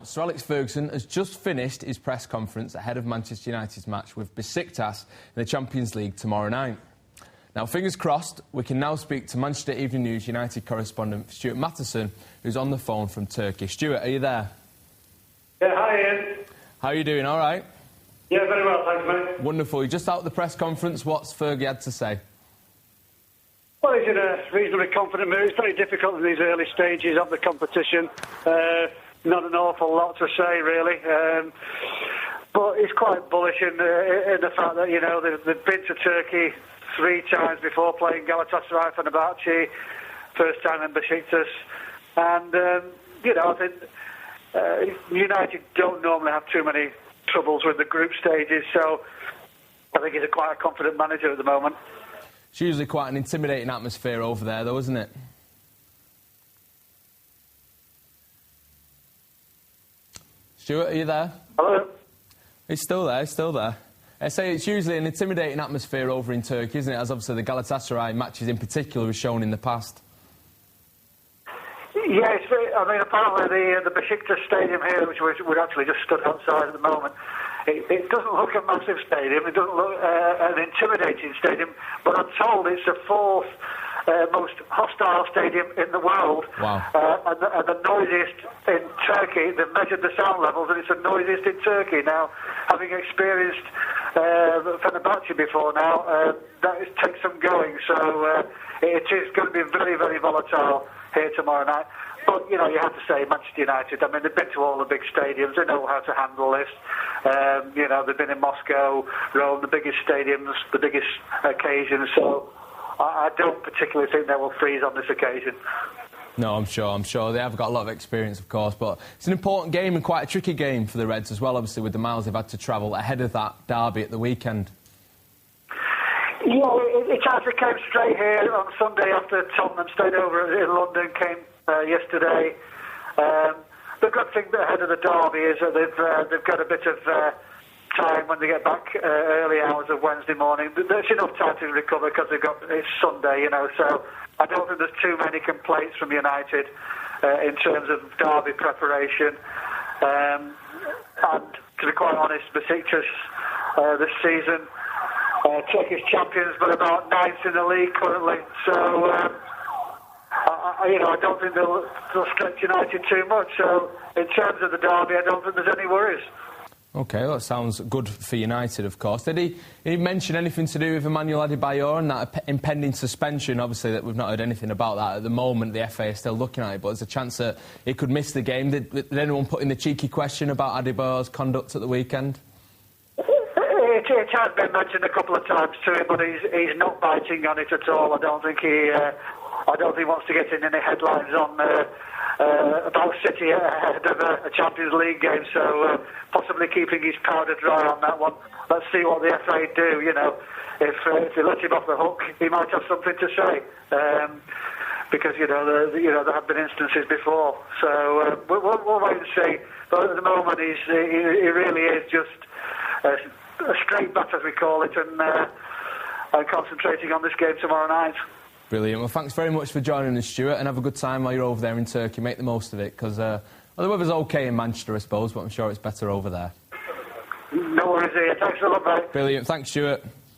Sir Alex Ferguson has just finished his press conference ahead of Manchester United's match with Besiktas in the Champions League tomorrow night. Now, fingers crossed, we can now speak to Manchester Evening News United correspondent Stuart Mathieson, who's on the phone from Turkey. Stuart, are you there? Yeah, hi Ian. How are you doing? All right? Yeah, very well, thanks, mate. Wonderful. You're just out of the press conference. What's Fergie had to say? Well, he's in a reasonably confident mood. It's very difficult in these early stages of the competition. Not an awful lot to say, really. But he's quite bullish in the fact that, you know, they've been to Turkey 3 times before playing Galatasaray, Fenerbahce, first time in Besiktas. And, you know, I think United don't normally have too many troubles with the group stages, so I think he's quite a confident manager at the moment. It's usually quite an intimidating atmosphere over there, though, isn't it? Stuart, are you there? Hello? He's still there, he's still there. I say it's usually an intimidating atmosphere over in Turkey, isn't it? As obviously the Galatasaray matches in particular have shown in the past. Yeah, I mean, apparently the Besiktas stadium here, which we're actually just stood outside at the moment, it doesn't look a massive stadium, it doesn't look an intimidating stadium, but I'm told it's the 4th most hostile stadium in the world. Wow. And the noisiest in Turkey. They've measured the sound levels and it's the noisiest in Turkey. Now, having experienced Fenerbahce before now, that takes some going, so it is going to be very, very volatile here tomorrow night. But, you know, you have to say Manchester United, I mean, they've been to all the big stadiums, they know how to handle this. You know, they've been in Moscow, Rome, the biggest stadiums, the biggest occasions, so I don't particularly think they will freeze on this occasion. No, I'm sure. They have got a lot of experience, of course, but it's an important game and quite a tricky game for the Reds as well, obviously, with the miles they've had to travel ahead of that derby at the weekend. Yeah, it actually came straight here on Sunday after Tottenham stayed over in London, came yesterday. The good thing ahead of the derby is that they've got a bit of time when they get back early hours of Wednesday morning. There's enough time to recover because it's Sunday, you know, so I don't think there's too many complaints from United in terms of derby preparation. And to be quite honest, Besiktas this season, Turkish champions, but about 9th in the league currently. So, I don't think they'll stretch United too much. So, in terms of the derby, I don't think there's any worries. OK, well, that sounds good for United, of course. Did he mention anything to do with Emmanuel Adebayor and that impending suspension? Obviously, that we've not heard anything about that at the moment. The FA is still looking at it, but there's a chance that he could miss the game. Did anyone put in the cheeky question about Adebayor's conduct at the weekend? It has been mentioned a couple of times to him, but he's not biting on it at all. I don't think he wants to get in any headlines on about City ahead of a Champions League game. So possibly keeping his powder dry on that one. Let's see what the FA do. You know, if they let him off the hook, he might have something to say. Because there have been instances before. So we'll wait and see. But at the moment, he really is just a straight bat, as we call it, and concentrating on this game tomorrow night. Brilliant. Well, thanks very much for joining us, Stuart, and have a good time while you're over there in Turkey. Make the most of it, because the weather's OK in Manchester, I suppose, but I'm sure it's better over there. No worries, Ian. Thanks a lot, mate. Brilliant. Thanks, Stuart.